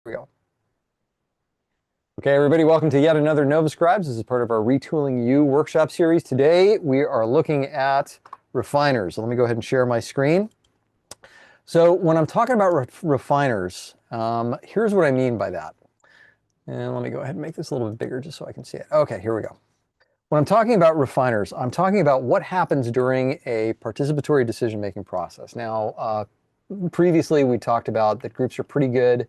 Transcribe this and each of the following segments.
we go. Okay, everybody, welcome to yet another Nova Scribes. This is part of our Retooling yoU workshop series. Today, we are looking at refiners. So let me go ahead and share my screen. So when I'm talking about refiners, here's what I mean by that. And let me go ahead and make this a little bit bigger just so I can see it. Okay, here we go. When I'm talking about refiners, I'm talking about what happens during a participatory decision-making process. Now, previously we talked about that groups are pretty good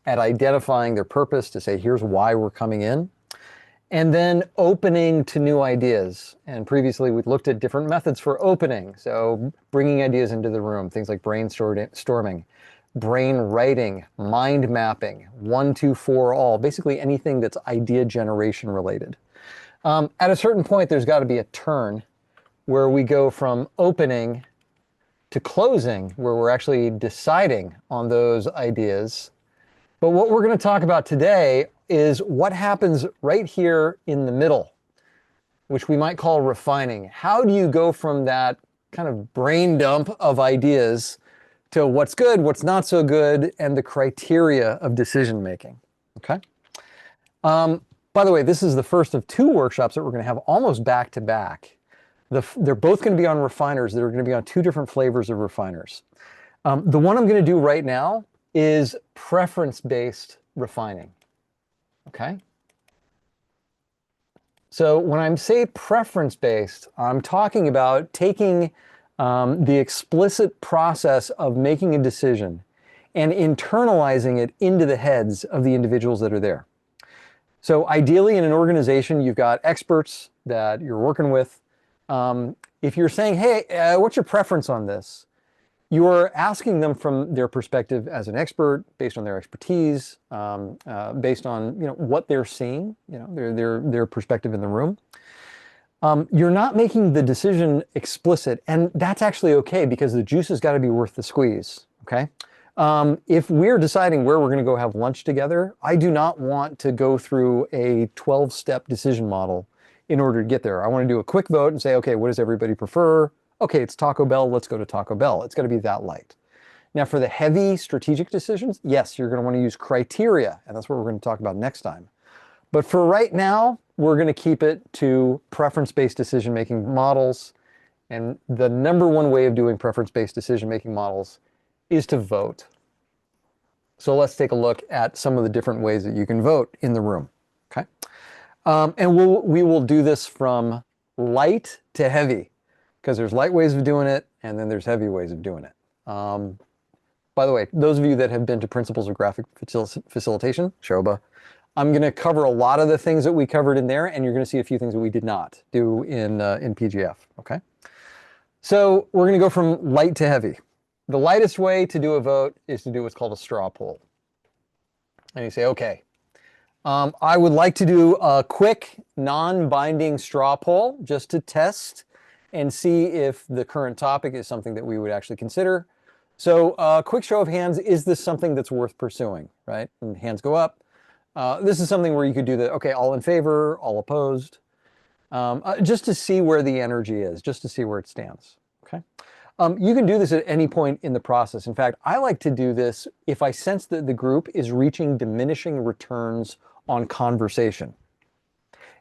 at identifying their purpose to say, here's why we're coming in, and then opening to new ideas. And previously we looked at different methods for opening. So bringing ideas into the room, things like brainstorming, brain writing, mind mapping, 1, 2, 4, all, basically anything that's idea generation related. At a certain point, there's got to be a turn where we go from opening to closing, where we're actually deciding on those ideas. But what we're going to talk about today is what happens right here in the middle, which we might call refining. How do you go from that kind of brain dump of ideas to what's good, what's not so good, and the criteria of decision making? Okay. By the way, this is the first of 2 workshops that we're going to have almost back to back. They're both going to be on refiners. They're going to be on 2 different flavors of refiners. The one I'm going to do right now is preference-based refining. Okay? So when I say preference-based, I'm talking about taking the explicit process of making a decision and internalizing it into the heads of the individuals that are there. So ideally in an organization, you've got experts that you're working with. If you're saying, hey, what's your preference on this? You're asking them from their perspective as an expert, based on their expertise, based on what they're seeing, their perspective in the room. You're not making the decision explicit, and that's actually okay because the juice has got to be worth the squeeze. Okay. If we're deciding where we're going to go have lunch together, I do not want to go through a 12-step decision model in order to get there. I want to do a quick vote and say, okay, what does everybody prefer? Okay, it's Taco Bell, let's go to Taco Bell. It's got to be that light. Now for the heavy strategic decisions, yes, you're going to want to use criteria, and that's what we're going to talk about next time. But for right now, we're going to keep it to preference-based decision-making models. And the number one way of doing preference-based decision-making models is to vote. So let's take a look at some of the different ways that you can vote in the room. Okay, and we will do this from light to heavy, because there's light ways of doing it, and then there's heavy ways of doing it. By the way, those of you that have been to Principles of Graphic Facilitation, Shoba, I'm going to cover a lot of the things that we covered in there, and you're going to see a few things that we did not do in PGF. Okay, so we're going to go from light to heavy. The lightest way to do a vote is to do what's called a straw poll. And you say, okay, I would like to do a quick, non-binding straw poll just to test and see if the current topic is something that we would actually consider. So quick show of hands, is this something that's worth pursuing, right? And hands go up. This is something where you could do the, okay, all in favor, all opposed, just to see where the energy is, just to see where it stands, okay? You can do this at any point in the process. In fact, I like to do this if I sense that the group is reaching diminishing returns on conversation.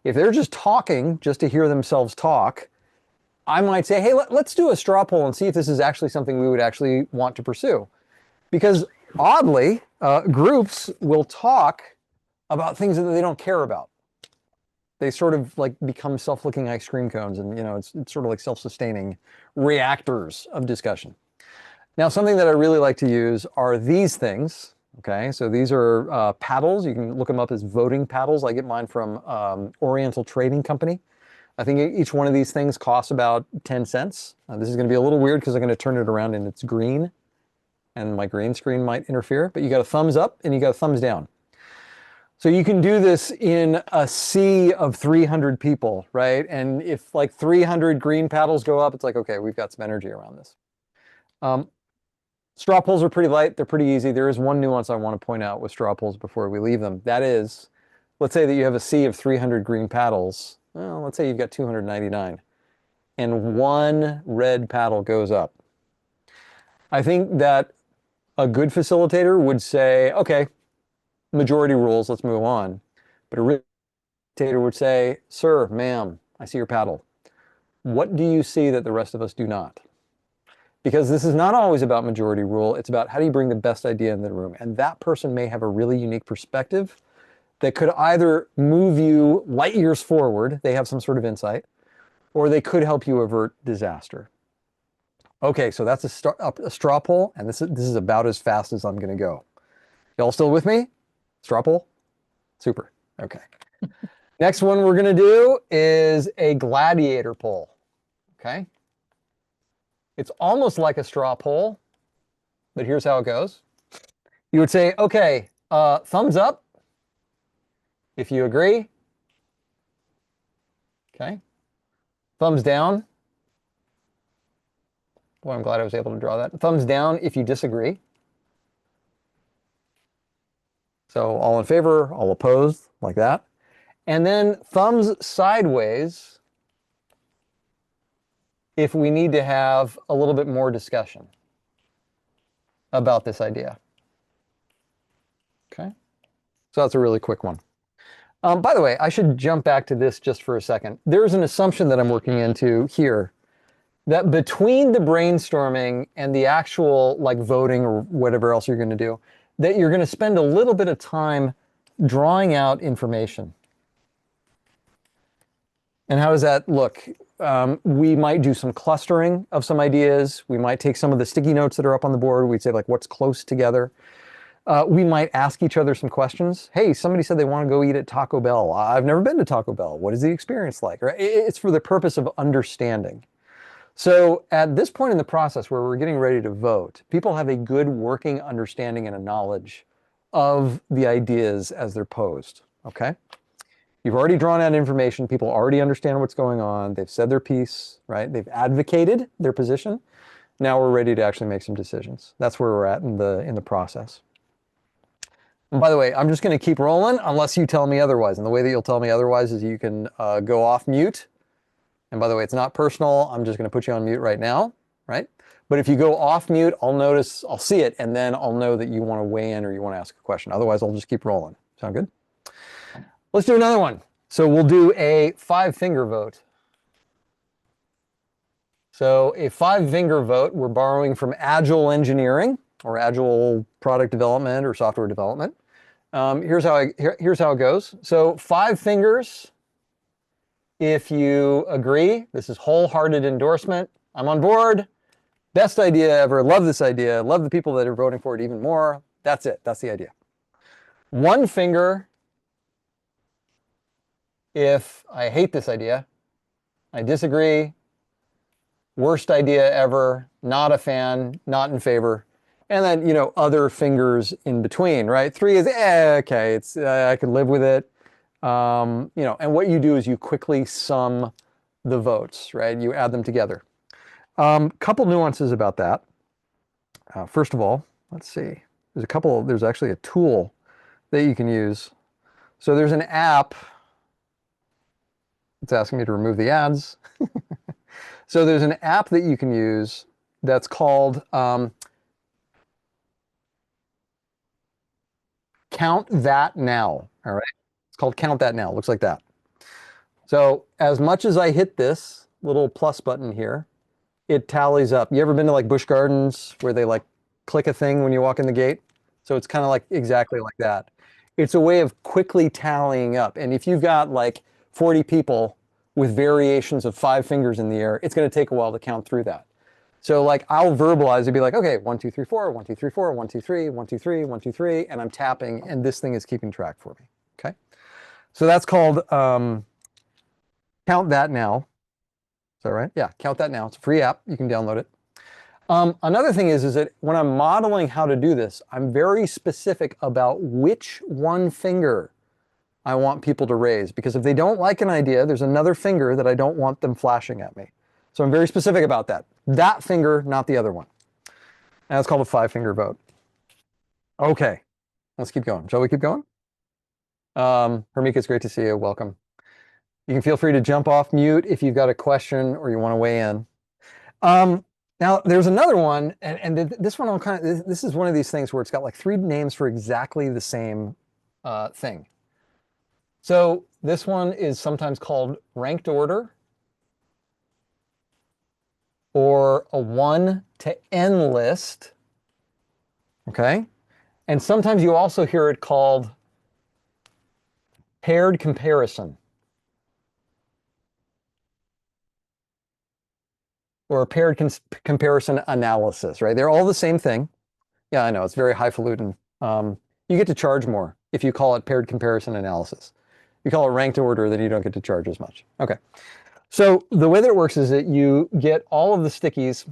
If they're just talking just to hear themselves talk, I might say, hey, let's do a straw poll and see if this is actually something we would actually want to pursue. Because oddly, groups will talk about things that they don't care about. They sort of like become self-licking ice cream cones, and it's sort of like self-sustaining reactors of discussion. Now, something that I really like to use are these things. Okay, so these are paddles. You can look them up as voting paddles. I get mine from Oriental Trading Company. I think each one of these things costs about 10 cents. This is going to be a little weird because I'm going to turn it around and it's green, and my green screen might interfere, but you got a thumbs up and you got a thumbs down. So you can do this in a sea of 300 people, right? And if like 300 green paddles go up, it's like, okay, we've got some energy around this. Straw polls are pretty light. They're pretty easy. There is one nuance I want to point out with straw polls before we leave them. That is, let's say that you have a sea of 300 green paddles. Well, let's say you've got 299 and one red paddle goes up. I think that a good facilitator would say, okay, majority rules, let's move on. But a facilitator would say, sir, ma'am, I see your paddle. What do you see that the rest of us do not? Because this is not always about majority rule. It's about how do you bring the best idea in the room. And that person may have a really unique perspective that could either move you light years forward, they have some sort of insight, or they could help you avert disaster. Okay, so that's a straw poll, and this is about as fast as I'm gonna go. Y'all still with me? Straw poll? Super, okay. Next one we're gonna do is a gladiator poll, okay? It's almost like a straw poll, but here's how it goes. You would say, okay, thumbs up if you agree. Okay. Thumbs down. Boy, I'm glad I was able to draw that. Thumbs down if you disagree. So all in favor, all opposed, like that. And then thumbs sideways if we need to have a little bit more discussion about this idea. Okay. So that's a really quick one. By the way, I should jump back to this just for a second. There's an assumption that I'm working into here that between the brainstorming and the actual like voting or whatever else you're going to do, that you're going to spend a little bit of time drawing out information. And how does that look? We might do some clustering of some ideas. We might take some of the sticky notes that are up on the board. We'd say like what's close together. We might ask each other some questions. Hey, somebody said they want to go eat at Taco Bell. I've never been to Taco Bell. What is the experience like? Right? It's for the purpose of understanding. So at this point in the process where we're getting ready to vote, people have a good working understanding and a knowledge of the ideas as they're posed, okay? You've already drawn out information. People already understand what's going on. They've said their piece, right? They've advocated their position. Now we're ready to actually make some decisions. That's where we're at in the process. And by the way, I'm just going to keep rolling unless you tell me otherwise. And the way that you'll tell me otherwise is you can go off mute. And by the way, it's not personal. I'm just going to put you on mute right now, right? But if you go off mute, I'll see it, and then I'll know that you want to weigh in or you want to ask a question. Otherwise, I'll just keep rolling. Sound good? Let's do another one. So we'll do a 5-finger vote. So a 5-finger vote, we're borrowing from agile engineering or agile product development or software development. Here's how it goes. So 5 fingers if you agree. This is wholehearted endorsement. I'm on board. Best idea ever. Love this idea. Love the people that are voting for it even more. That's it. That's the idea. 1 finger if I hate this idea. I disagree. Worst idea ever. Not a fan. Not in favor. And then, you know, other fingers in between, right? 3 is, okay, it's I could live with it. You know, and what you do is you quickly sum the votes, right? You add them together. Couple nuances about that. First of all, let's see. There's actually a tool that you can use. So there's an app. It's asking me to remove the ads. So there's an app that you can use that's called Count That Now, all right? It's called Count That Now. It looks like that. So as much as I hit this little plus button here, it tallies up. You ever been to like Busch Gardens where they like click a thing when you walk in the gate? So it's kind of like exactly like that. It's a way of quickly tallying up. And if you've got like 40 people with variations of 5 fingers in the air, it's going to take a while to count through that. So like I'll verbalize it'd be like, okay, 1, 2, 3, 4, 1, 2, 3, 4, 1, 2, 3, 1, 2, 3, 1, 2, 3, and I'm tapping, and this thing is keeping track for me. Okay, so that's called Count That Now. Is that right? Yeah, Count That Now. It's a free app. You can download it. Another thing is that when I'm modeling how to do this, I'm very specific about which 1 finger I want people to raise, because if they don't like an idea, there's another finger that I don't want them flashing at me. So I'm very specific about that. That finger, not the other one. And that's called a 5-finger vote. Okay, let's keep going. Shall we keep going? Hermika, it's great to see you. Welcome. You can feel free to jump off mute if you've got a question or you want to weigh in. Now, there's another one, and this one, this is one of these things where it's got like 3 names for exactly the same thing. So this one is sometimes called ranked order or a 1 to n list, okay? And sometimes you also hear it called paired comparison or paired comparison analysis, right? They're all the same thing. Yeah, I know, it's very highfalutin. You get to charge more if you call it paired comparison analysis. You call it ranked order, then you don't get to charge as much. Okay. So the way that it works is that you get all of the stickies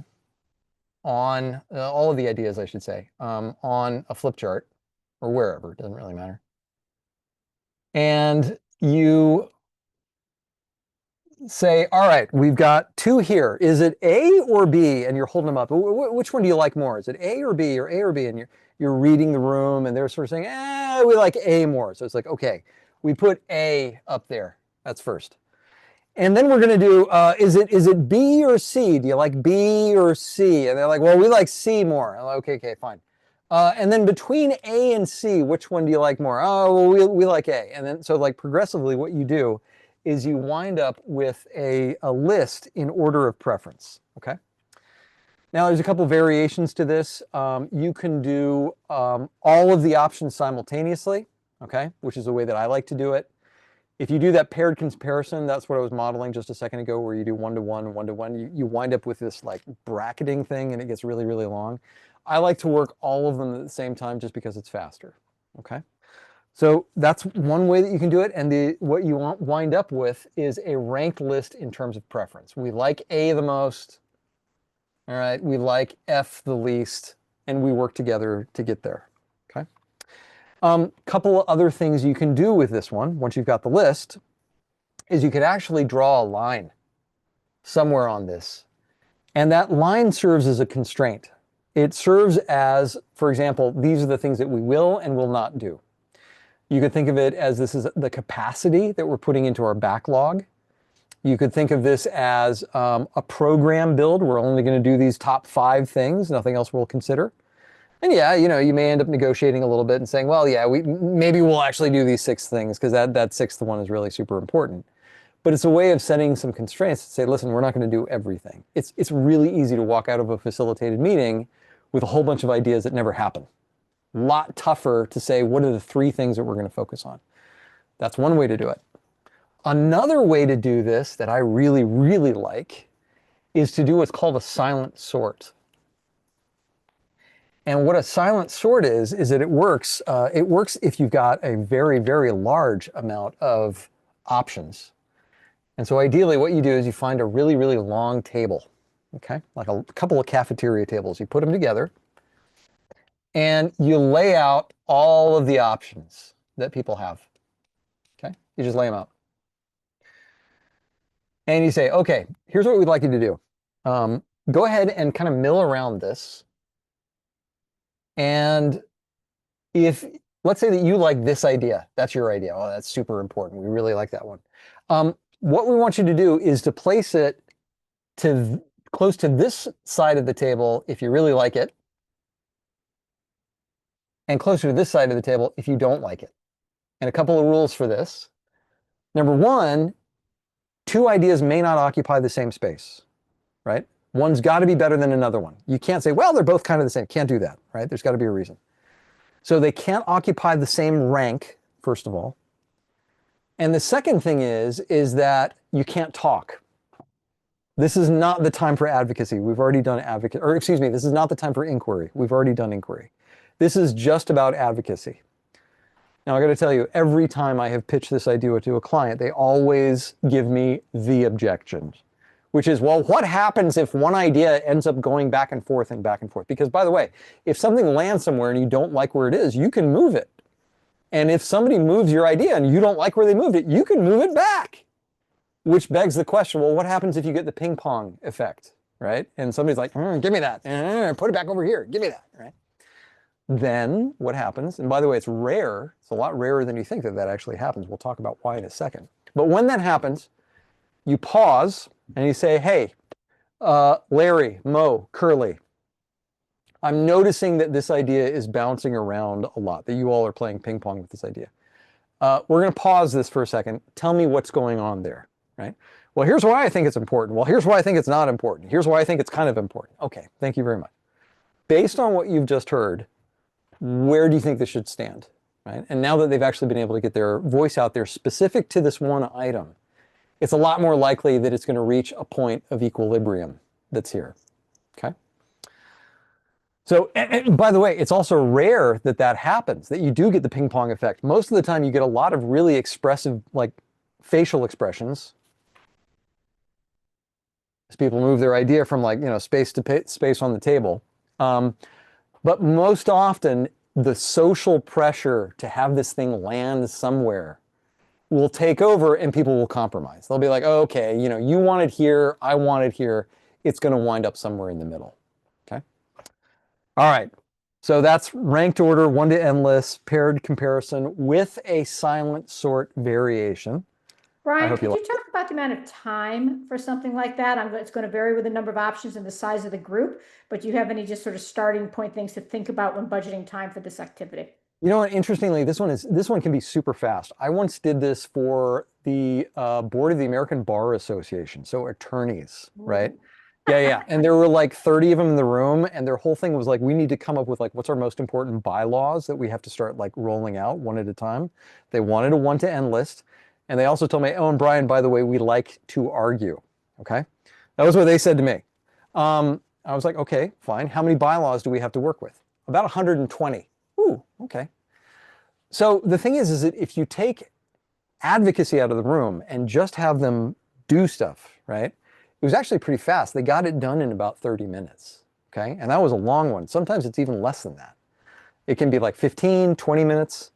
on, all of the ideas, I should say, on a flip chart or wherever, it doesn't really matter. And you say, all right, we've got 2 here. Is it A or B? And you're holding them up. Which one do you like more? Is it A or B or A or B? And you're reading the room and they're sort of saying, we like A more. So it's like, okay, we put A up there. That's first. And then we're going to do, is it B or C? Do you like B or C? And they're like, well, we like C more. I'm like, okay, fine. And then between A and C, which one do you like more? Oh, well, we like A. And then, so like progressively what you do is you wind up with a list in order of preference, okay? Now there's a couple variations to this. You can do all of the options simultaneously, okay? Which is the way that I like to do it. If you do that paired comparison, that's what I was modeling just a second ago, where you do 1 to 1, 1 to 1, you wind up with this like bracketing thing and it gets really, really long. I like to work all of them at the same time just because it's faster, okay? So that's one way that you can do it, and what you wind up with is a ranked list in terms of preference. We like A the most, all right, we like F the least, and we work together to get there, okay? Couple of other things you can do with this one, once you've got the list, is you could actually draw a line somewhere on this. And that line serves as a constraint. It serves as, for example, these are the things that we will and will not do. You could think of it as this is the capacity that we're putting into our backlog. You could think of this as a program build. We're only going to do these top 5 things, nothing else we'll consider. And yeah, you know, you may end up negotiating a little bit and saying, well, yeah, maybe we'll actually do these 6 things because that 6th one is really super important. But it's a way of setting some constraints to say, listen, we're not going to do everything. It's really easy to walk out of a facilitated meeting with a whole bunch of ideas that never happen. A lot tougher to say, what are the 3 things that we're going to focus on? That's one way to do it. Another way to do this that I really, really like is to do what's called a silent sort. And what a silent sort is that it works if you've got a very, very large amount of options. And so ideally what you do is you find a really, really long table, okay? Like a couple of cafeteria tables. You put them together and you lay out all of the options that people have, okay? You just lay them out. And you say, okay, here's what we'd like you to do. Go ahead and kind of mill around this. And if, let's say that you like this idea, that's your idea. Oh, that's super important. We really like that one. What we want you to do is to place it close to this side of the table if you really like it, and closer to this side of the table if you don't like it. And a couple of rules for this. Number 1, 2 ideas may not occupy the same space, right? One's got to be better than another one. You can't say, well, they're both kind of the same. Can't do that, right? There's got to be a reason. So they can't occupy the same rank, first of all. And the second thing is that you can't talk. This is not the time for advocacy. We've already done advocacy, or excuse me, this is not the time for inquiry. We've already done inquiry. This is just about advocacy. Now I got to tell you, every time I have pitched this idea to a client, they always give me the objections, which is, well, what happens if one idea ends up going back and forth and back and forth? Because by the way, if something lands somewhere and you don't like where it is, you can move it. And if somebody moves your idea and you don't like where they moved it, you can move it back. Which begs the question, well, what happens if you get the ping pong effect, right? And somebody's like, give me that, put it back over here, give me that, right? Then what happens, and by the way, it's rare, it's a lot rarer than you think that actually happens. We'll talk about why in a second. But when that happens, you pause and you say, hey, Larry, Mo, Curly, I'm noticing that this idea is bouncing around a lot, that you all are playing ping pong with this idea. We're going to pause this for a second. Tell me what's going on there, right? Well, here's why I think it's important. Well, here's why I think it's not important. Here's why I think it's kind of important. Okay, thank you very much. Based on what you've just heard, where do you think this should stand, right? And now that they've actually been able to get their voice out there specific to this one item, it's a lot more likely that it's going to reach a point of equilibrium that's here, okay? So, and by the way, it's also rare that that happens, that you do get the ping pong effect. Most of the time you get a lot of really expressive, like facial expressions as people move their idea from like, space to space on the table. But most often the social pressure to have this thing land somewhere will take over and people will compromise. They'll be like, oh, okay, you want it here, I want it here. It's going to wind up somewhere in the middle. Okay. All right. So that's ranked order, 1 to n list, paired comparison with a silent sort variation. Brian, could you talk about the amount of time for something like that? It's going to vary with the number of options and the size of the group, but do you have any just sort of starting point things to think about when budgeting time for this activity? You know what? Interestingly, this one can be super fast. I once did this for the board of the American Bar Association, so attorneys, right? Yeah. And there were like 30 of them in the room, and their whole thing was like, we need to come up with like, what's our most important bylaws that we have to start like rolling out one at a time. They wanted a 1 to n list. And they also told me, oh, and Brian, by the way, we like to argue, okay? That was what they said to me. I was like, okay, fine. How many bylaws do we have to work with? About 120. Ooh, okay. So the thing is that if you take advocacy out of the room and just have them do stuff, right? It was actually pretty fast. They got it done in about 30 minutes, okay? And that was a long one. Sometimes it's even less than that. It can be like 15, 20 minutes.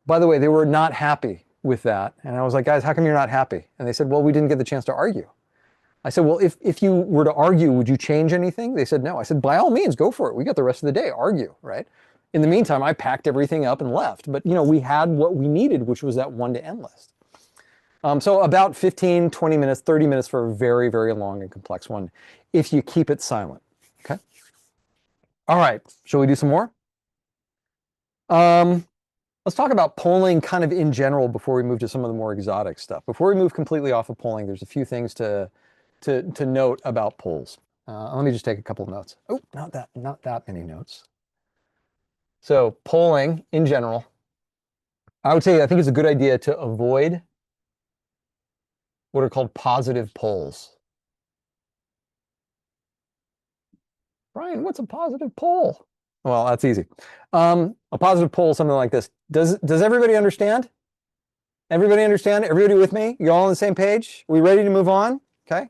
By the way, they were not happy with that. And I was like, guys, how come you're not happy? And they said, well, we didn't get the chance to argue. I said, well, if you were to argue, would you change anything? They said, no. I said, by all means, go for it. We got the rest of the day, argue, right? In the meantime, I packed everything up and left. But, we had what we needed, which was that 1 to n list. So about 15, 20 minutes, 30 minutes for a very, very long and complex one, if you keep it silent, okay? All right, shall we do some more? Let's talk about polling kind of in general before we move to some of the more exotic stuff. Before we move completely off of polling, there's a few things to note about polls. Let me just take a couple of notes. Oh, not that many notes. So polling in general, I would say I think it's a good idea to avoid what are called positive polls. Brian, what's a positive poll? Well, that's easy. A positive poll, something like this. Does everybody understand? Everybody understand? Everybody with me? You all on the same page? We ready to move on? Okay.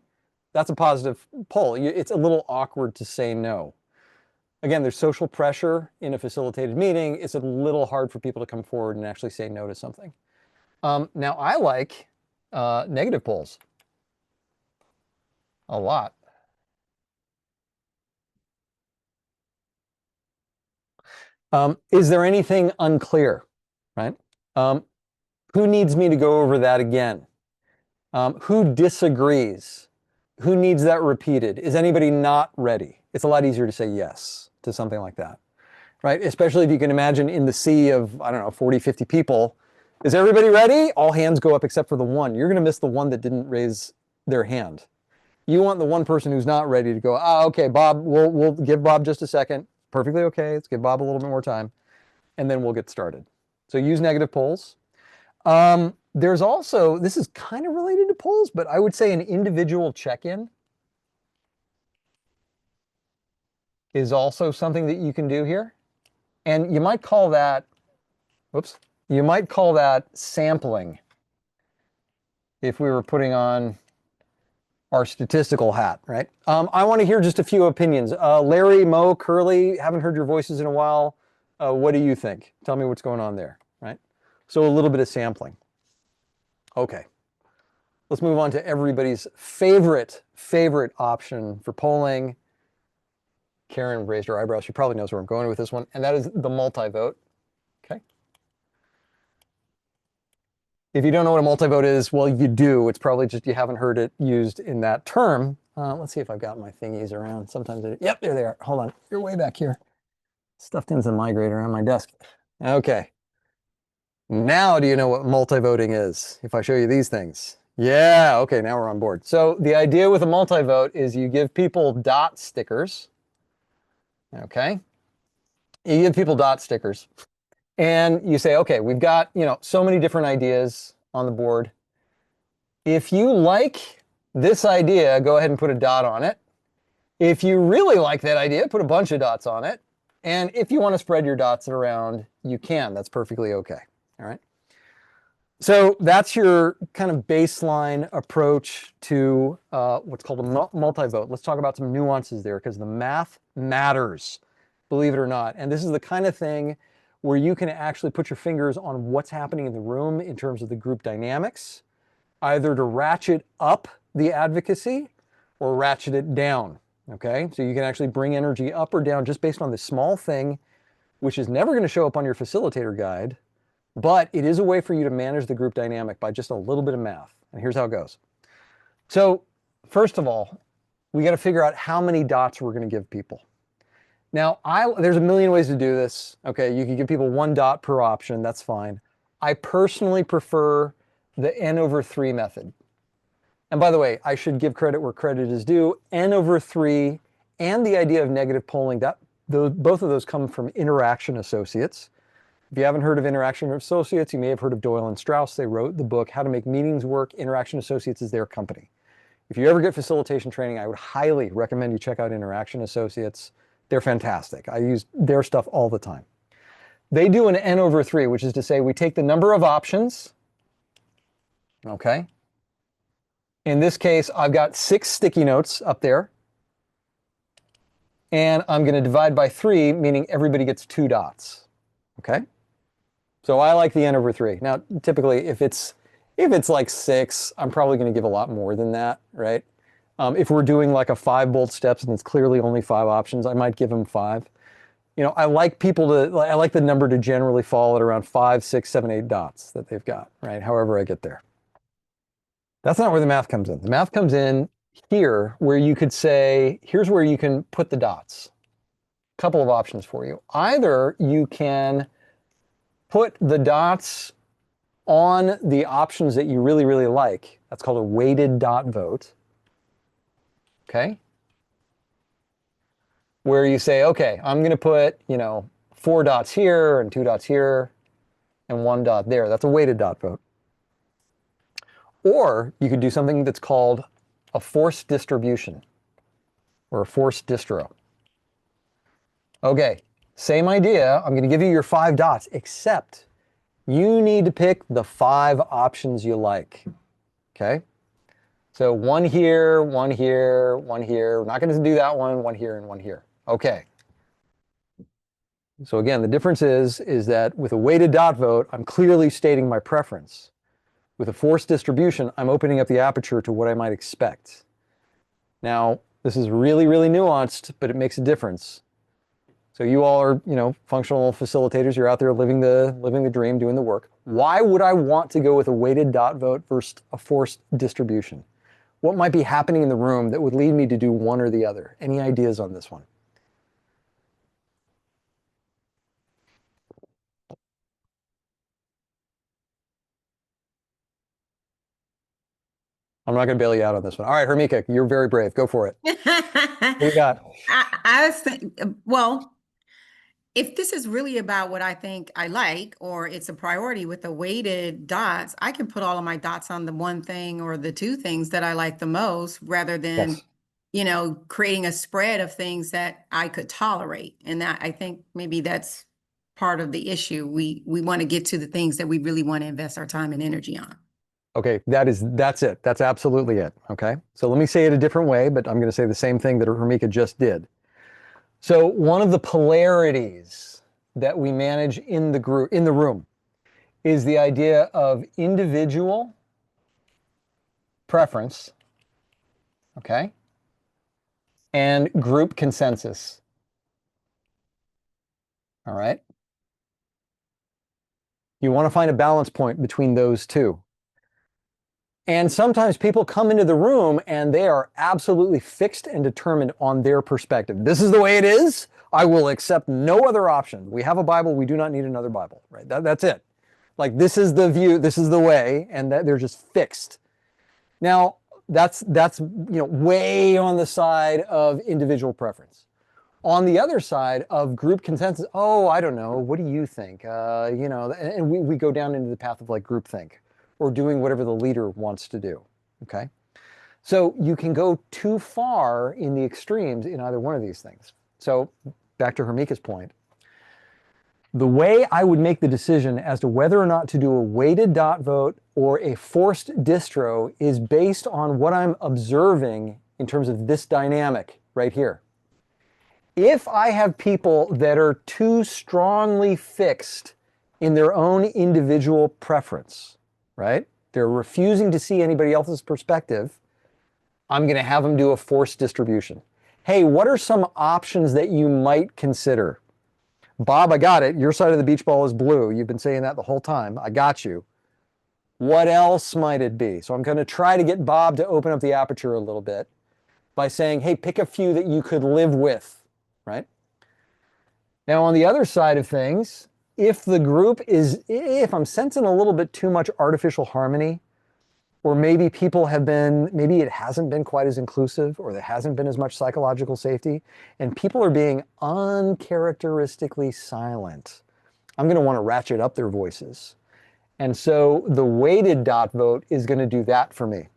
That's a positive poll. It's a little awkward to say no. Again, there's social pressure in a facilitated meeting. It's a little hard for people to come forward and actually say no to something. Now, I like negative polls a lot. Is there anything unclear, right? Who needs me to go over that again? Who disagrees? Who needs that repeated? Is anybody not ready? It's a lot easier to say yes to something like that, right? Especially if you can imagine in the sea of, I don't know, 40, 50 people. Is everybody ready? All hands go up except for the one. You're going to miss the one that didn't raise their hand. You want the one person who's not ready to go, okay, Bob, we'll give Bob just a second. Perfectly okay. Let's give Bob a little bit more time, and then we'll get started. So use negative polls. There's also, this is kind of related to polls, but I would say an individual check-in is also something that you can do here. And you might call that, you might call that sampling if we were putting on our statistical hat, right? I want to hear just a few opinions. Larry, Mo, Curly, haven't heard your voices in a while. What do you think? Tell me what's going on there, right? So a little bit of sampling. Okay, let's move on to everybody's favorite option for polling. Karen raised her eyebrows. She probably knows where I'm going with this one, and that is the multi-vote. Okay. If you don't know what a multi-vote is, well, you do. It's probably just you haven't heard it used in that term. Let's see if I've got my thingies around. Sometimes yep, there they are. Hold on, you're way back here. Stuffed in some migrate around my desk. Okay. Now do you know what multi-voting is? If I show you these things. Yeah, okay, now we're on board. So the idea with a multi-vote is you give people dot stickers. Okay. You give people dot stickers. And you say, okay, we've got, so many different ideas on the board. If you like this idea, go ahead and put a dot on it. If you really like that idea, put a bunch of dots on it. And if you want to spread your dots around, you can. That's perfectly okay. All right. So that's your kind of baseline approach to what's called a multi-vote. Let's talk about some nuances there because the math matters, believe it or not. And this is the kind of thing where you can actually put your fingers on what's happening in the room in terms of the group dynamics, either to ratchet up the advocacy or ratchet it down. Okay, so you can actually bring energy up or down just based on this small thing, which is never going to show up on your facilitator guide, but it is a way for you to manage the group dynamic by just a little bit of math. And here's how it goes. So first of all, we got to figure out how many dots we're going to give people. Now, there's a million ways to do this. Okay, you can give people 1 dot per option. That's fine. I personally prefer the n/3 method. And by the way, I should give credit where credit is due. n/3 and the idea of negative polling, both of those come from Interaction Associates. If you haven't heard of Interaction Associates, you may have heard of Doyle and Strauss. They wrote the book, How to Make Meetings Work. Interaction Associates is their company. If you ever get facilitation training, I would highly recommend you check out Interaction Associates. They're fantastic. I use their stuff all the time. They do an n/3, which is to say we take the number of options, okay? In this case, I've got 6 sticky notes up there. And I'm going to divide by 3, meaning everybody gets 2 dots. Okay? So I like the n/3. Now, typically, if it's like 6, I'm probably going to give a lot more than that, right? If we're doing like a 5 bolt steps and it's clearly only 5 options, I might give them 5. I like the number to generally fall at around 5, 6, 7, 8 dots that they've got, right? However I get there. That's not where the math comes in. The math comes in here where you could say, here's where you can put the dots. A couple of options for you. Either you can put the dots on the options that you really, really like. That's called a weighted dot vote. Okay? Where you say, okay, I'm going to put, 4 dots here and 2 dots here and 1 dot there. That's a weighted dot vote. Or you could do something that's called a forced distribution or a forced distro. Okay, same idea. I'm going to give you your 5 dots, except you need to pick the 5 options you like. Okay? So 1 here, 1 here, 1 here. We're not going to do that one, 1 here and 1 here. Okay. So again, the difference is that with a weighted dot vote, I'm clearly stating my preference. With a forced distribution, I'm opening up the aperture to what I might expect. Now, this is really, really nuanced, but it makes a difference. So you all are, functional facilitators. You're out there living the dream, doing the work. Why would I want to go with a weighted dot vote versus a forced distribution? What might be happening in the room that would lead me to do one or the other? Any ideas on this one? I'm not going to bail you out on this one. All right, Hermika, you're very brave. Go for it. What do you got? I think, well, if this is really about what I think I like, or it's a priority with the weighted dots, I can put all of my dots on the one thing or the 2 things that I like the most, rather than, Yes. creating a spread of things that I could tolerate. And that, I think maybe that's part of the issue. We want to get to the things that we really want to invest our time and energy on. Okay, that's it. That's absolutely it. Okay. So let me say it a different way, but I'm going to say the same thing that Hermika just did. So one of the polarities that we manage in the room, is the idea of individual preference, okay, and group consensus. All right. You want to find a balance point between those two. And sometimes people come into the room and they are absolutely fixed and determined on their perspective. This is the way it is. I will accept no other option. We have a Bible. We do not need another Bible, right? That's it. Like, this is the view, this is the way, and that they're just fixed. Now, that's way on the side of individual preference. On the other side of group consensus, oh, I don't know, what do you think? And we go down into the path of like groupthink, or doing whatever the leader wants to do, okay? So you can go too far in the extremes in either one of these things. So back to Hermika's point, the way I would make the decision as to whether or not to do a weighted dot vote or a forced distro is based on what I'm observing in terms of this dynamic right here. If I have people that are too strongly fixed in their own individual preference, right? They're refusing to see anybody else's perspective, I'm going to have them do a forced distribution. Hey, what are some options that you might consider? Bob, I got it. Your side of the beach ball is blue. You've been saying that the whole time. I got you. What else might it be? So I'm going to try to get Bob to open up the aperture a little bit by saying, hey, pick a few that you could live with, right? Now, on the other side of things, if I'm sensing a little bit too much artificial harmony, or maybe maybe it hasn't been quite as inclusive, or there hasn't been as much psychological safety, and people are being uncharacteristically silent, I'm going to want to ratchet up their voices. And so the weighted dot vote is going to do that for me.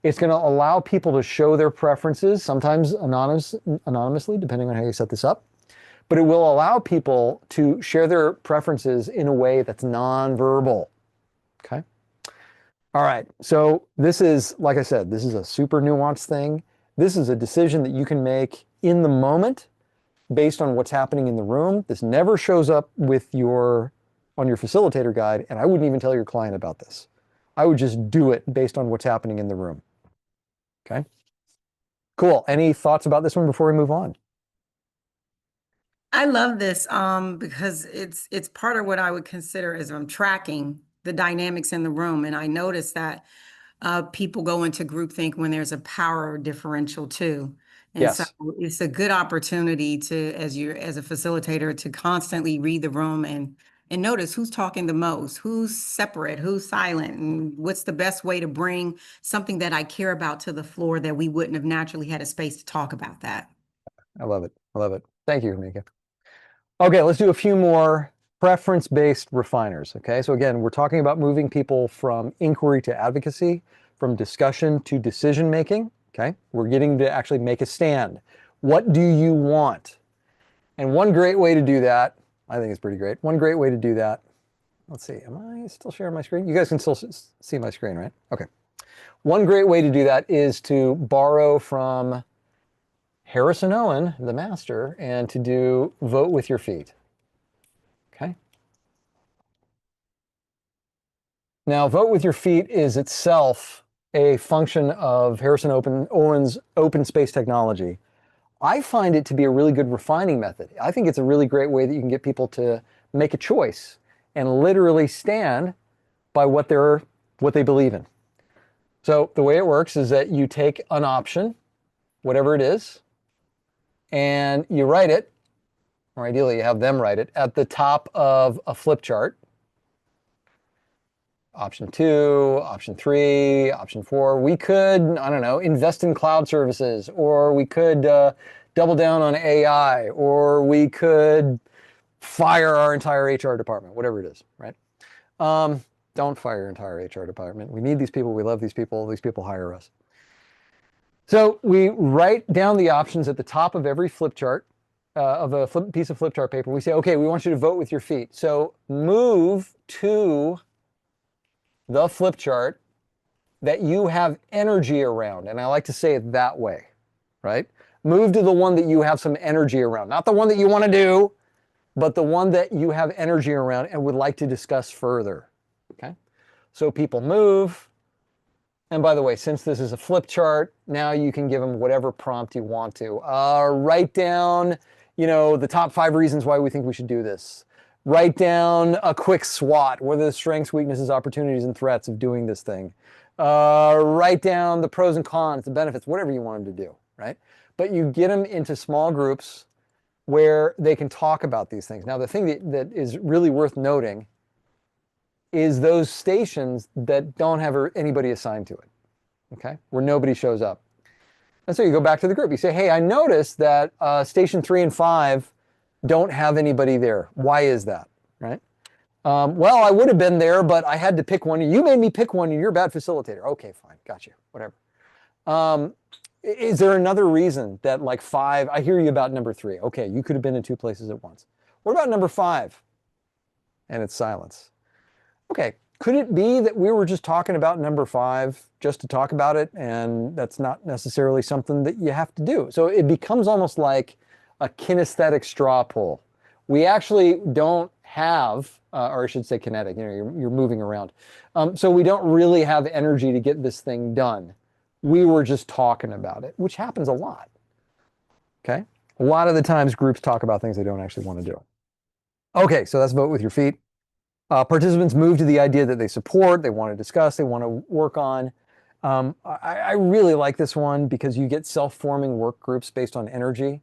It's going to allow people to show their preferences, sometimes anonymously, depending on how you set this up. But it will allow people to share their preferences in a way that's nonverbal. Okay? All right, so this is, like I said, this is a super nuanced thing. This is a decision that you can make in the moment based on what's happening in the room. This never shows up on your facilitator guide, and I wouldn't even tell your client about this. I would just do it based on what's happening in the room. Okay? Cool. Any thoughts about this one before we move on? I love this because it's part of what I would consider as I'm tracking the dynamics in the room. And I notice that people go into groupthink when there's a power differential too. And so Yes. it's a good opportunity to, as a facilitator, to constantly read the room and notice who's talking the most, who's separate, who's silent, and what's the best way to bring something that I care about to the floor that we wouldn't have naturally had a space to talk about that. I love it. I love it. Thank you, Mika. Okay, let's do a few more preference-based refiners. Okay, so again, we're talking about moving people from inquiry to advocacy, from discussion to decision-making. Okay, we're getting to actually make a stand. What do you want? And one great way to do that, I think it's pretty great. One great way to do that, let's see, am I still sharing my screen? You guys can still see my screen, right? Okay. One great way to do that is to borrow from Harrison Owen, the master, and to do vote with your feet. Okay. Now, vote with your feet is itself a function of Harrison Owen's open space technology. I find it to be a really good refining method. I think it's a really great way that you can get people to make a choice and literally stand by what they believe in. So the way it works is that you take an option, whatever it is, and you write it, or ideally you have them write it, at the top of a flip chart. Option 2, option 3, option 4. We could, I don't know, invest in cloud services, or we could double down on AI, or we could fire our entire HR department, whatever it is, right? Don't fire your entire HR department. We need these people. We love these people. These people hire us. So we write down the options at the top of every flip chart, of a piece of flip chart paper. We say, okay, we want you to vote with your feet. So move to the flip chart that you have energy around. And I like to say it that way, right? Move to the one that you have some energy around. Not the one that you want to do, but the one that you have energy around and would like to discuss further, okay? So people move. And by the way, since this is a flip chart, now you can give them whatever prompt you want to. Write down, the top 5 reasons why we think we should do this. Write down a quick SWOT. What are the strengths, weaknesses, opportunities, and threats of doing this thing? Write down the pros and cons, the benefits, whatever you want them to do, right? But you get them into small groups where they can talk about these things. Now, the thing that is really worth noting is those stations that don't have anybody assigned to it, okay? Where nobody shows up. And so you go back to the group. You say, hey, I noticed that station 3 and 5 don't have anybody there. Why is that, right? Well, I would have been there, but I had to pick one. You made me pick one, and you're a bad facilitator. Okay, fine, got you, whatever. Is there another reason that like 5, I hear you about number 3. Okay, you could have been in 2 places at once. What about number 5? And it's silence. Okay, could it be that we were just talking about number 5 just to talk about it, and that's not necessarily something that you have to do? So it becomes almost like a kinesthetic straw pull. We actually don't have, or I should say kinetic, you know, you're moving around. So we don't really have energy to get this thing done. We were just talking about it, which happens a lot, okay? A lot of the times groups talk about things they don't actually want to do. Okay, so that's vote with your feet. Participants move to the idea that they support, they want to discuss, they want to work on. I really like this one because you get self-forming work groups based on energy.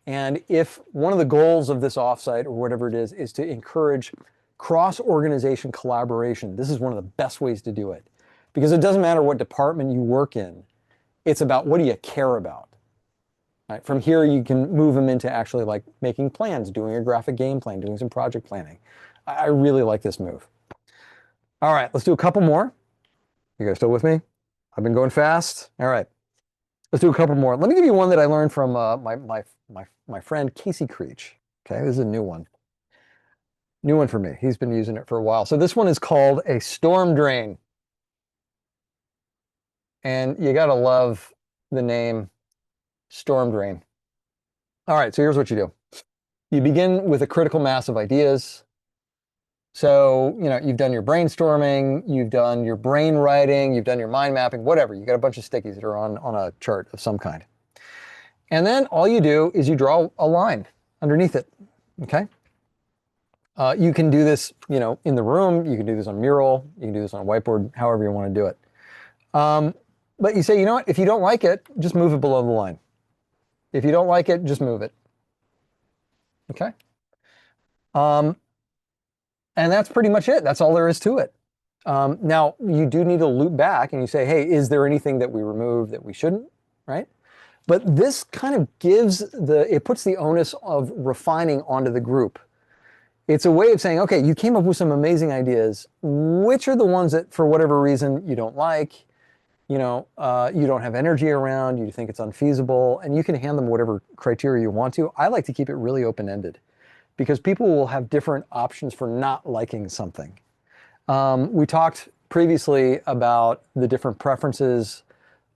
And if one of the goals of this offsite or whatever it is to encourage cross-organization collaboration, this is one of the best ways to do it. Because it doesn't matter what department you work in, it's about what do you care about. Right? From here, you can move them into actually like making plans, doing a graphic game plan, doing some project planning. I really like this move. All right, let's do a couple more. You guys still with me? I've been going fast. All right, let's do a couple more. Let me give you one that I learned from my friend Casey Creech. Okay, this is a new one. New one for me. He's been using it for a while. So this one is called a storm drain. And you got to love the name storm drain. All right, so here's what you do. You begin with a critical mass of ideas. So, you know, you've done your brainstorming, you've done your brain writing, you've done your mind mapping, whatever. You got a bunch of stickies that are on a chart of some kind. And then all you do is you draw a line underneath it, okay? You can do this, you know, in the room. You can do this on mural. You can do this on a whiteboard, however you want to do it. But you say, you know what? If you don't like it, just move it below the line. If you don't like it, just move it. Okay? And that's pretty much it. That's all there is to it. Now, you do need to loop back and you say, hey, is there anything that we removed that we shouldn't, right? But this kind of it puts the onus of refining onto the group. It's a way of saying, okay, you came up with some amazing ideas. Which are the ones that, for whatever reason, you don't like? You know, you don't have energy around, you think it's unfeasible, and you can hand them whatever criteria you want to. I like to keep it really open-ended because people will have different options for not liking something. We talked previously about the different preferences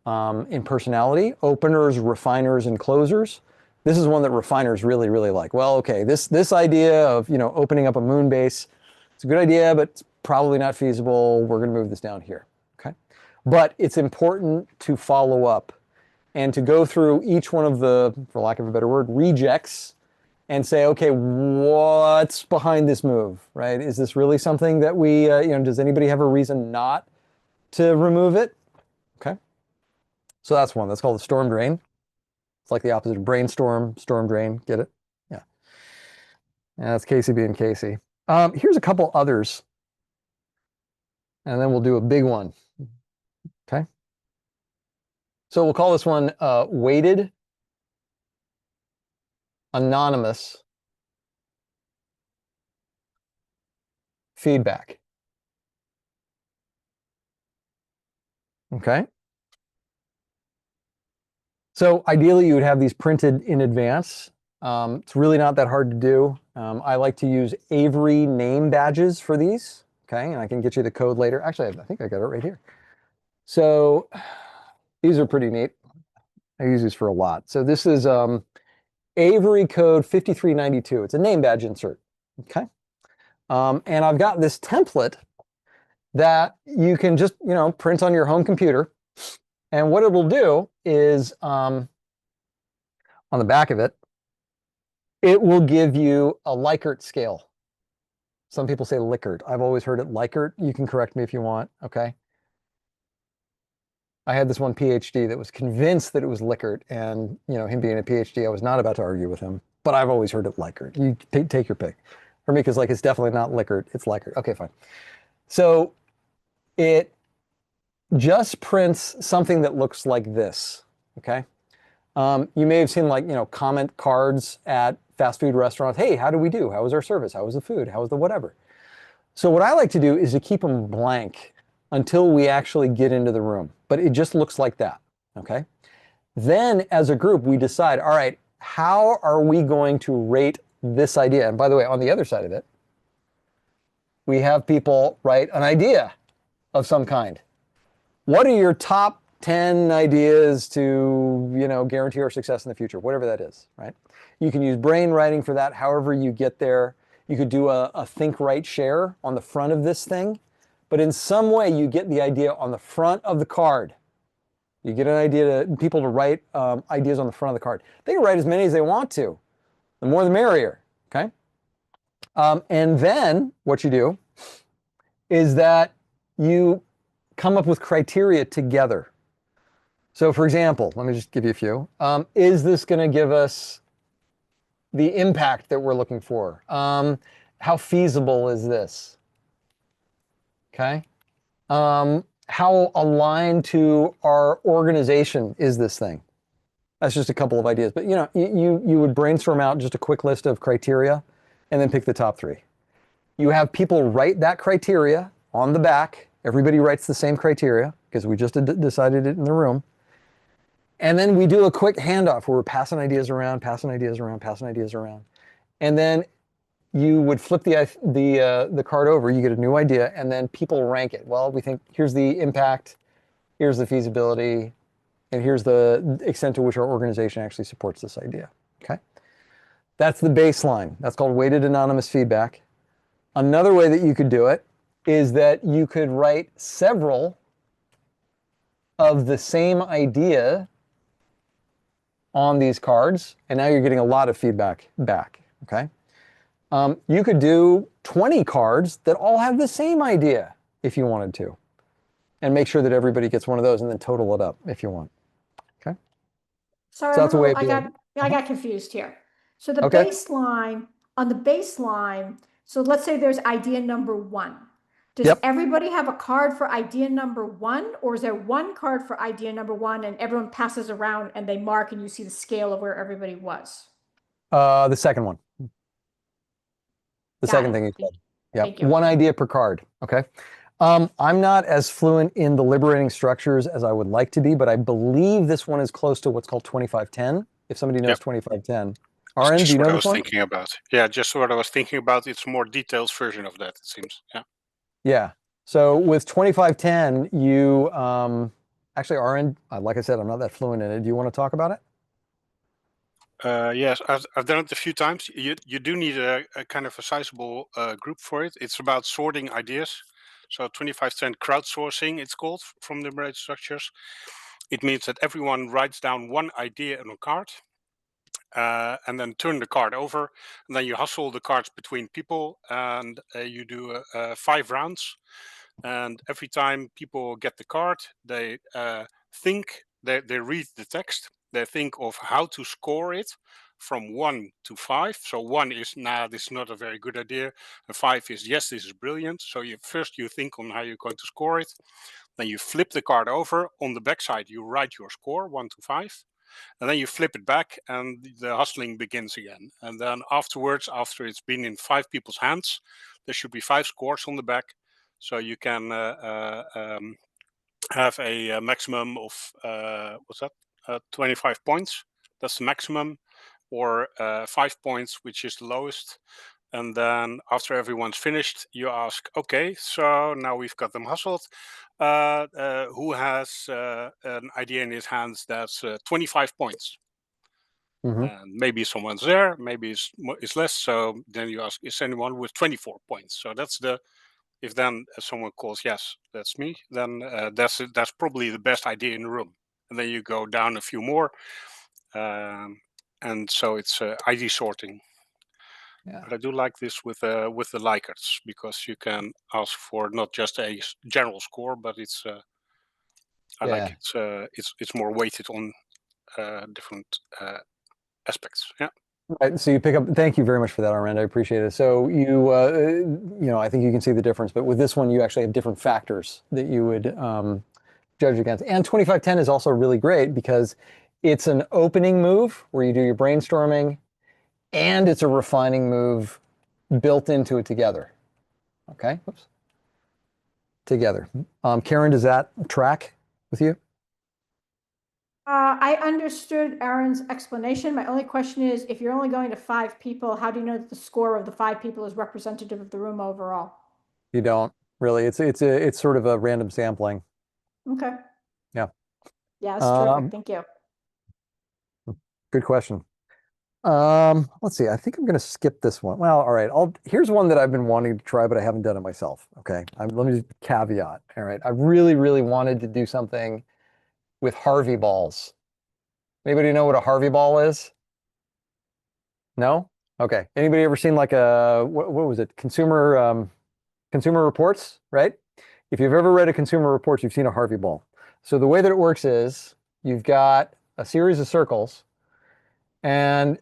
in personality, openers, refiners, and closers. This is one that refiners really, really like. Well, okay, this idea of, you know, opening up a moon base, it's a good idea, but it's probably not feasible. We're going to move this down here, okay? But it's important to follow up and to go through each one of the, for lack of a better word, rejects and say, okay, what's behind this move, right? Is this really something that we, you know, does anybody have a reason not to remove it? Okay. So that's one. That's called the storm drain. It's like the opposite of brainstorm, storm drain. Get it? Yeah. Yeah, that's Casey being Casey. Here's a couple others. And then we'll do a big one. Okay. So we'll call this one weighted anonymous feedback. Okay. So ideally you would have these printed in advance. It's really not that hard to do. I like to use Avery name badges for these. Okay, and I can get you the code later. Actually, I think I got it right here. So these are pretty neat. I use these for a lot. So this is Avery code 5392. It's a name badge insert. Okay. And I've got this template that you can just, you know, print on your home computer. And what it will do is on the back of it, it will give you a Likert scale. Some people say Likert. I've always heard it Likert. You can correct me if you want, okay? I had this one PhD that was convinced that it was Likert, and him being a PhD, I was not about to argue with him, but I've always heard it Likert. You take your pick. For me, because it's definitely not Likert, it's Likert. Okay, fine. So it just prints something that looks like this, okay? You may have seen comment cards at fast food restaurants. Hey, how do we do? How was our service? How was the food? How was the whatever? So what I like to do is to keep them blank until we actually get into the room. But it just looks like that, okay? Then as a group, we decide, all right, how are we going to rate this idea? And by the way, on the other side of it, we have people write an idea of some kind. What are your top 10 ideas to, guarantee our success in the future, whatever that is, right? You can use brain writing for that, however you get there. You could do a think, write, share on the front of this thing, but in some way you get the idea on the front of the card. You get an idea to people to write ideas on the front of the card. They can write as many as they want to. The more the merrier, okay? And then what you do is that you come up with criteria together. So for example, let me just give you a few. Is this going to give us the impact that we're looking for? How feasible is this? Okay. How aligned to our organization is this thing? That's just a couple of ideas, but you would brainstorm out just a quick list of criteria and then pick the top 3. You have people write that criteria on the back. Everybody writes the same criteria because we just decided it in the room. And then we do a quick handoff where we're passing ideas around, passing ideas around, passing ideas around. And then you would flip the card over, you get a new idea, and then people rank it. Well, we think here's the impact, here's the feasibility, and here's the extent to which our organization actually supports this idea, okay? That's the baseline. That's called weighted anonymous feedback. Another way that you could do it is that you could write several of the same idea on these cards, and now you're getting a lot of feedback back, okay? You could do 20 cards that all have the same idea if you wanted to, and make sure that everybody gets one of those and then total it up if you want, okay? Sorry, So that's a way of I got confused here. So the Okay. baseline, on the baseline, so let's say there's idea number 1. Does Yep. everybody have a card for idea number 1, or is there one card for idea number 1 and everyone passes around and they mark and you see the scale of where everybody was? The second one. The Got second it. thing you said. Yep. Thank you. One idea per card, okay? I'm not as fluent in the liberating structures as I would like to be, but I believe this one is close to what's called 2510. If somebody knows 2510. Aaron, do you know this one? Thinking about. Yeah, just what I was thinking about. It's a more detailed version of that, it seems. Yeah. Yeah. So with 2510, you actually, Aaron, like I said, I'm not that fluent in it. Do you want to talk about it? Yes, I've done it a few times. You do need a kind of a sizable group for it. It's about sorting ideas. So 25% crowdsourcing, it's called, from the liberated structures. It means that everyone writes down one idea on a card, and then turn the card over, and then you hustle the cards between people, and you do 5 rounds. And every time people get the card, they think, they read the text, they think of how to score it from 1 to 5. So 1 is, nah, this is not a very good idea, and 5 is, yes, this is brilliant. So you think on how you're going to score it, then you flip the card over. On the back side you write your score, 1 to 5. And then you flip it back and the hustling begins again. And then afterwards, after it's been in 5 people's hands, there should be 5 scores on the back. So you can have a maximum of, 25 points. That's the maximum. Or 5 points, which is the lowest. And then after everyone's finished, you ask, okay, so now we've got them hustled. Who has an idea in his hands that's 25 points? And maybe someone's there, maybe it's less. So then you ask, is anyone with 24 points? So that's if then someone calls, yes, that's me, then that's probably the best idea in the room. And then you go down a few more. And so it's ID sorting. Yeah. But I do like this with the Likers, because you can ask for not just a general score, but it's I like it's more weighted on different aspects. Yeah. Right, so you pick up, thank you very much for that, Armand. I appreciate it. So I think you can see the difference, but with this one, you actually have different factors that you would judge against. And 2510 is also really great because it's an opening move where you do your brainstorming, and it's a refining move built into it together. Okay, oops. Together. Karen, does that track with you? I understood Aaron's explanation. My only question is, if you're only going to 5 people, how do you know that the score of the 5 people is representative of the room overall? You don't really. It's sort of a random sampling. Okay. Yeah. Yeah, that's terrific. Thank you. Good question. Let's see. I think I'm going to skip this one. Well, all right. Here's one that I've been wanting to try, but I haven't done it myself. Okay. Let me just caveat. All right. I really, really wanted to do something with Harvey balls. Anybody know what a Harvey ball is? No? Okay. Anybody ever seen like what was it? Consumer Reports, right? If you've ever read a Consumer Reports, you've seen a Harvey ball. So the way that it works is you've got a series of circles, and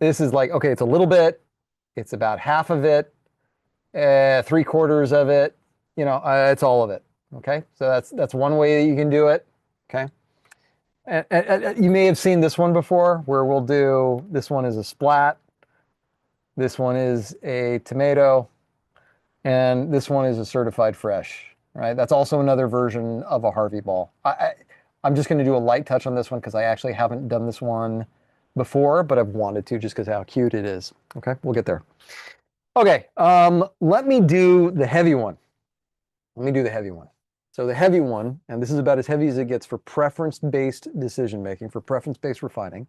this is like, okay, it's a little bit, it's about half of it, 3/4 of it, it's all of it. Okay, so that's one way that you can do it. Okay, and you may have seen this one before, where we'll do, this one is a splat, this one is a tomato, and this one is a certified fresh. Right, that's also another version of a Harvey ball. I'm just going to do a light touch on this one because I actually haven't done this one before, but I've wanted to just because how cute it is. Okay, we'll get there. Okay, let me do the heavy one. Let me do the heavy one. So the heavy one, and this is about as heavy as it gets for preference-based decision making, for preference-based refining.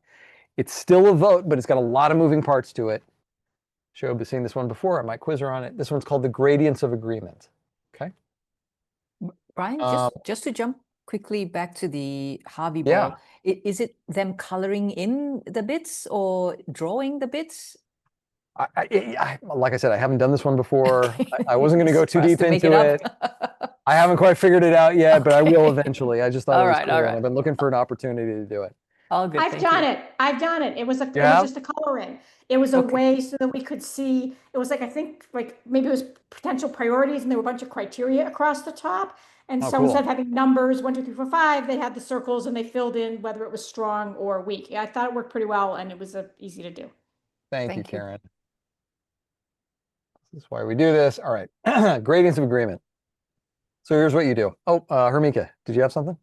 It's still a vote, but it's got a lot of moving parts to it. Shoaib has seen this one before. I might quiz her on it. This one's called the gradients of agreement. Okay. Brian, just to jump quickly back to the Harvey Yeah. ball, is it them coloring in the bits or drawing the bits? Like I said, I haven't done this one before. Okay. I wasn't going to go too deep To make into it it. up. I haven't quite figured it out yet, but I will Okay. eventually. I just thought All it was right, cool, all and right. I've been looking for an opportunity to do it. All good, I've thank done you. it. I've done it. It was You it was have? just a coloring. It was a Okay. way so that we could see, it was like, I think like maybe it was potential priorities, and there were a bunch of criteria across the top. And Oh, so cool. instead of having numbers 1, 2, 3, 4, 5, they had the circles and they filled in whether it was strong or weak. I thought it worked pretty well, and it was easy to do. Thank you, Thank you. Karen. This is why we do this. All right. Gradients of agreement. So here's what you do. Oh, Hermika, did you have something?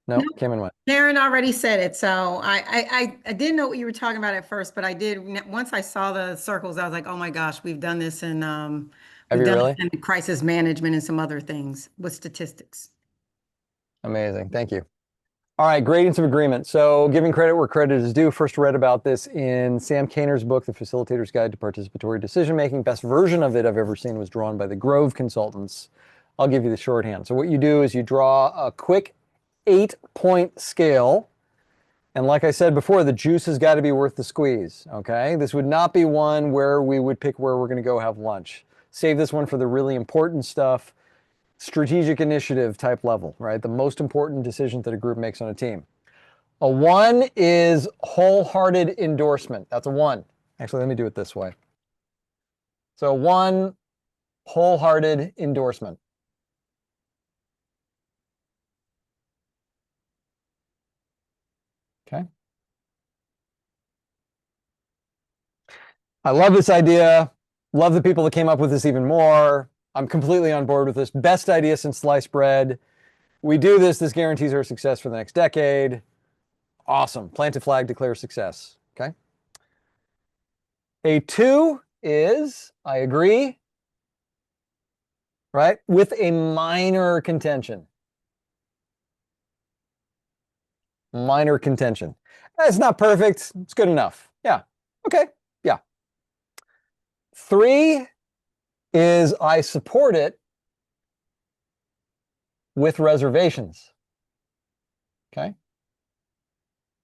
No, Nope. Kim and went. Karen already said it, so I didn't know what you were talking about at first, but I did. Once I saw the circles, I was like, oh my gosh, we've done this in Have we've you done really? it in crisis management and some other things with statistics. Amazing. Thank you. All right, gradients of agreement. So giving credit where credit is due. First read about this in Sam Kaner's book, The Facilitator's Guide to Participatory Decision Making. Best version of it I've ever seen was drawn by the Grove consultants. I'll give you the shorthand. So what you do is you draw a quick 8-point scale. And like I said before, the juice has got to be worth the squeeze, okay? This would not be one where we would pick where we're going to go have lunch. Save this one for the really important stuff, strategic initiative type level, right? The most important decisions that a group makes on a team. A 1 is wholehearted endorsement. That's a 1. Actually, let me do it this way. So 1, wholehearted endorsement. Okay. I love this idea. Love the people that came up with this even more. I'm completely on board with this. Best idea since sliced bread. We do this. This guarantees our success for the next decade. Awesome. Plant a flag, declare success. Okay. A 2 is, I agree, right? With a minor contention. Minor contention. It's not perfect. It's good enough. Yeah. Okay. Yeah. 3 is I support it with reservations. Okay.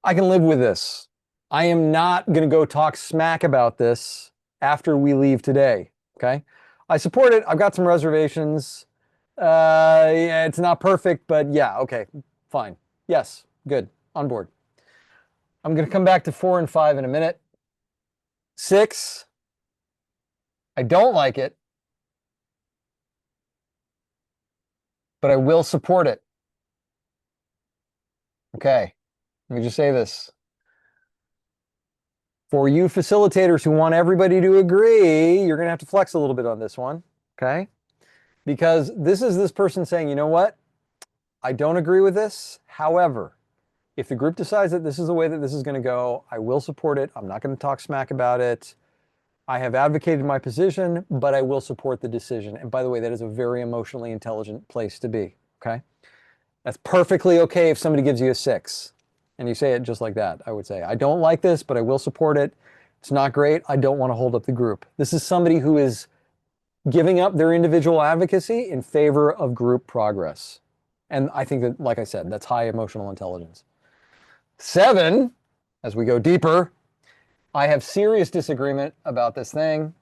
I can live with this. I am not going to go talk smack about this after we leave today, okay? I support it. I've got some reservations. Yeah, it's not perfect, but yeah, okay, fine. Yes, good, on board. I'm going to come back to 4 and 5 in a minute. 6, I don't like it, but I will support it. Okay, let me just say this. For you facilitators who want everybody to agree, you're going to have to flex a little bit on this one, okay? Because this is this person saying, you know what? I don't agree with this. However, if the group decides that this is the way that this is going to go, I will support it. I'm not going to talk smack about it. I have advocated my position, but I will support the decision. And by the way, that is a very emotionally intelligent place to be, okay? That's perfectly okay if somebody gives you a 6 and you say it just like that. I would say, I don't like this, but I will support it. It's not great. I don't want to hold up the group. This is somebody who is giving up their individual advocacy in favor of group progress. And I think that, like I said, that's high emotional intelligence. 7, as we go deeper, I have serious disagreement about this thing.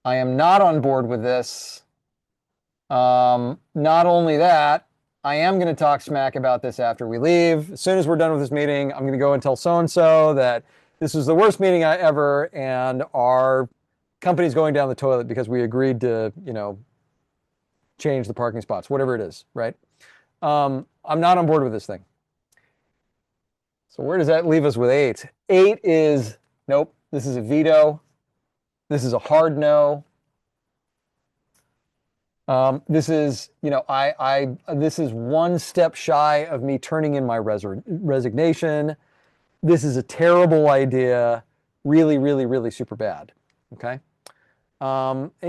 I am not on board with this. Not only that, I am going to talk smack about this after we leave. As soon as we're done with this meeting, I'm going to go and tell so-and-so that this was the worst meeting I ever, and our company's going down the toilet because we agreed to, you know, change the parking spots, whatever it is, right? I'm not on board with this thing. So where does that leave us with 8? 8 is, nope, this is a veto. This is a hard no. This is, you know, this is one step shy of me turning in my resignation. This is a terrible idea. Really, really, really super bad. Okay.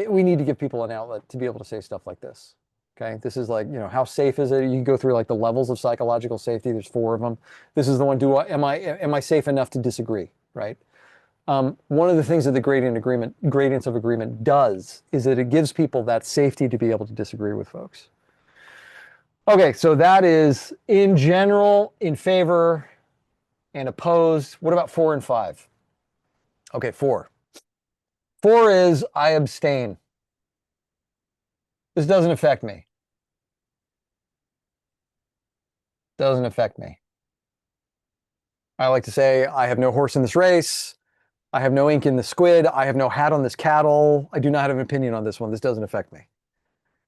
We need to give people an outlet to be able to say stuff like this. Okay. This is like, you know, how safe is it? You can go through like the levels of psychological safety. There's 4 of them. This is the one, am I safe enough to disagree? Right. One of the things that the gradients of agreement does is that it gives people that safety to be able to disagree with folks. Okay, so that is in general in favor and opposed. What about 4 and 5? Okay, 4. 4 is I abstain. This doesn't affect me. Doesn't affect me. I like to say I have no horse in this race. I have no ink in the squid. I have no hat on this cattle. I do not have an opinion on this one. This doesn't affect me.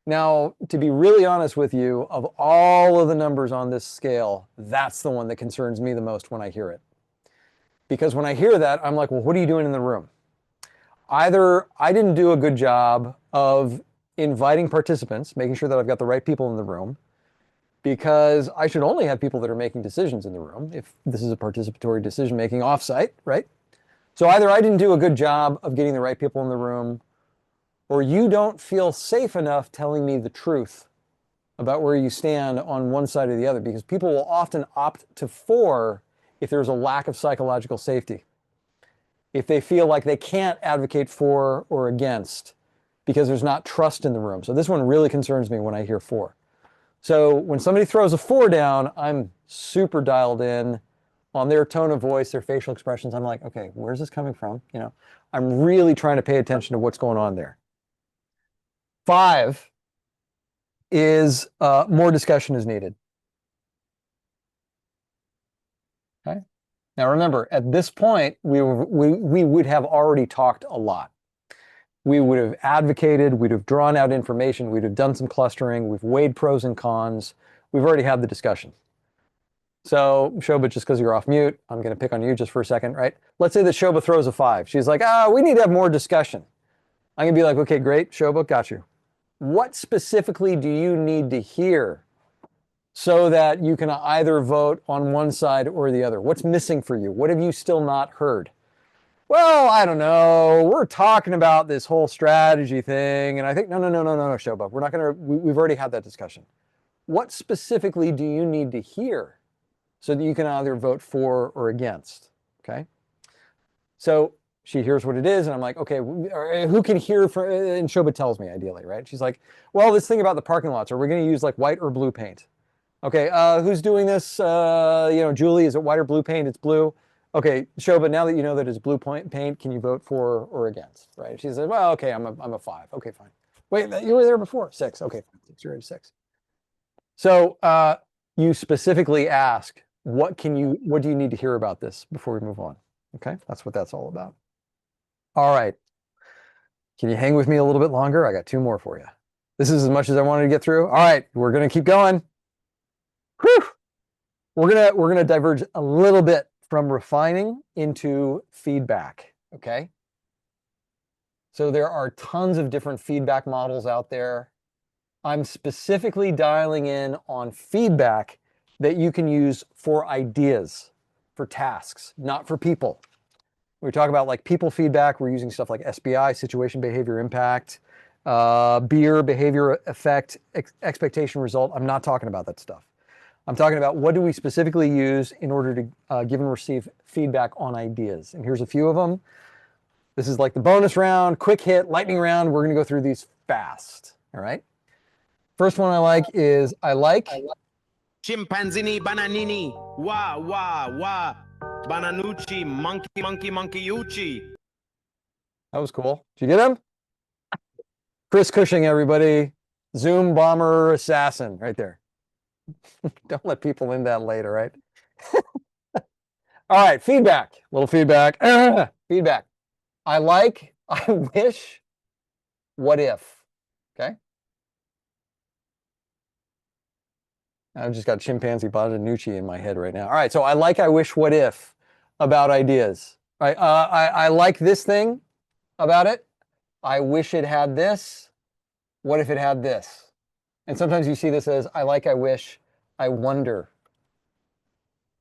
Now, to be really honest with you, of all of the numbers on this scale, that's the one that concerns me the most when I hear it. Because when I hear that, I'm like, well, what are you doing in the room? Either I didn't do a good job of inviting participants, making sure that I've got the right people in the room, because I should only have people that are making decisions in the room if this is a participatory decision-making offsite, right? So either I didn't do a good job of getting the right people in the room, or you don't feel safe enough telling me the truth about where you stand on one side or the other, because people will often opt to 4 if there's a lack of psychological safety. If they feel like they can't advocate for or against because there's not trust in the room. So this one really concerns me when I hear 4. So when somebody throws a 4 down, I'm super dialed in on their tone of voice, their facial expressions. I'm like, okay, where's this coming from? You know, I'm really trying to pay attention to what's going on there. 5 is more discussion is needed. Okay. Now remember, at this point, we would have already talked a lot. We would have advocated, we'd have drawn out information, we'd have done some clustering, we've weighed pros and cons. We've already had the discussion. So Shobha, just because you're off mute, I'm going to pick on you just for a second, right? Let's say that Shobha throws a 5. She's like, we need to have more discussion. I'm going to be like, okay, great, Shobha, got you. What specifically do you need to hear so that you can either vote on one side or the other? What's missing for you? What have you still not heard? Well, I don't know. We're talking about this whole strategy thing. And I think, no, Shobha. We're not going to, we've already had that discussion. What specifically do you need to hear so that you can either vote for or against? Okay. So she hears what it is, and I'm like, okay, who can hear from, and Shobha tells me ideally, right? She's like, well, this thing about the parking lots, are we going to use like white or blue paint? Okay, who's doing this? You know, Julie, is it white or blue paint? It's blue. okay, Shobha, now that you know that it's blue paint, can you vote for or against, right? She said, well, okay, I'm a 5. Okay, fine. Wait, you were there before. 6. Okay, fine. 6, you're at 6. So you specifically ask, what do you need to hear about this before we move on? Okay, that's what that's all about. All right. Can you hang with me a little bit longer? I got 2 more for you. This is as much as I wanted to get through. All right, we're gonna keep going. Whew. We're gonna diverge a little bit from refining into feedback, okay? So there are tons of different feedback models out there. I'm specifically dialing in on feedback that you can use for ideas, for tasks, not for people. We talk about like people feedback. We're using stuff like SBI, situation, behavior, impact, beer, behavior, effect, expectation, result. I'm not talking about that stuff. I'm talking about what do we specifically use in order to give and receive feedback on ideas. And here's a few of them. This is like the bonus round, quick hit, lightning round. We're going to go through these fast. All right. First one I like is I like. Chimpanzini, bananini, wah, wah, wah, bananucci, monkey, monkey, monkey, uchi. That was cool. Did you get him? Chris Cushing, everybody. Zoom bomber assassin right there. Don't let people in that later, right? All right, feedback. Little feedback. Feedback. I like, I wish, what if? Okay. I've just got chimpanzee Bonanucci in my head right now. All right, so I like, I wish, what if about ideas. All right, I like this thing about it. I wish it had this. What if it had this? And sometimes you see this as I like, I wish, I wonder,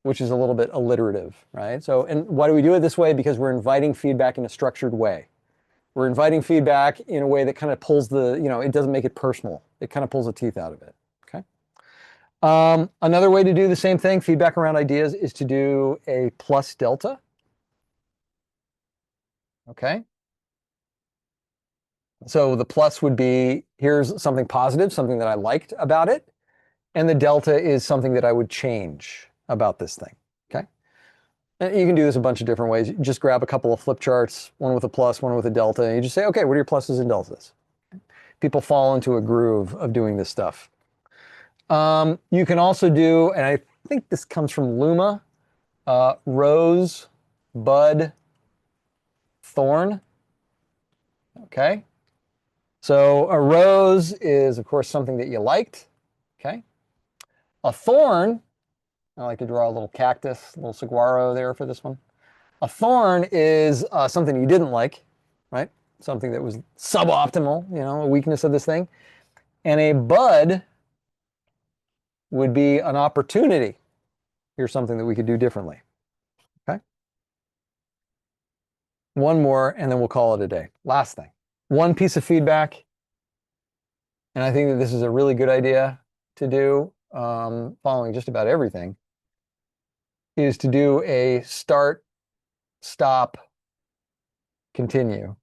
which is a little bit alliterative, right? So, and why do we do it this way? Because we're inviting feedback in a structured way. We're inviting feedback in a way that kind of pulls the, it doesn't make it personal. It kind of pulls the teeth out of it, okay? Another way to do the same thing, feedback around ideas, is to do a plus delta, okay? So the plus would be, here's something positive, something that I liked about it, and the delta is something that I would change about this thing, okay? And you can do this a bunch of different ways. You just grab a couple of flip charts, one with a plus, one with a delta, and you just say, okay, what are your pluses and deltas? People fall into a groove of doing this stuff. You can also do, and I think this comes from Luma, rose, bud, thorn, okay? So a rose is, of course, something that you liked, okay? A thorn, I like to draw a little cactus, a little saguaro there for this one. A thorn is something you didn't like, right? Something that was suboptimal, a weakness of this thing. And a bud would be an opportunity. Here's something that we could do differently, okay? One more, and then we'll call it a day. Last thing, one piece of feedback, and I think that this is a really good idea to do, following just about everything, is to do a start, stop, continue.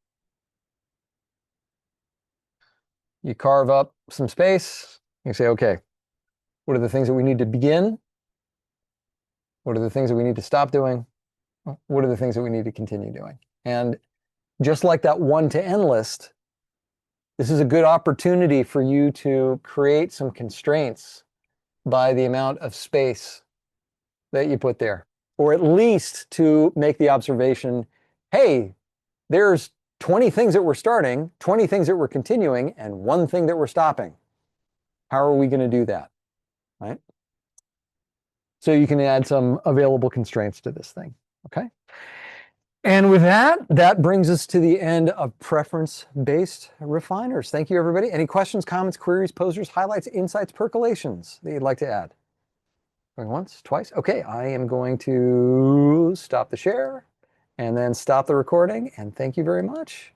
You carve up some space, you say, okay, what are the things that we need to begin? What are the things that we need to stop doing? What are the things that we need to continue doing? And just like that 1 to n list, this is a good opportunity for you to create some constraints by the amount of space that you put there, or at least to make the observation, hey, there's 20 things that we're starting, 20 things that we're continuing, and 1 thing that we're stopping. How are we going to do that, right? So you can add some available constraints to this thing, okay? And with that, that brings us to the end of preference-based refiners. Thank you, everybody. Any questions, comments, queries, posers, highlights, insights, percolations that you'd like to add? Going once, twice? Okay, I am going to stop the share and then stop the recording. And thank you very much.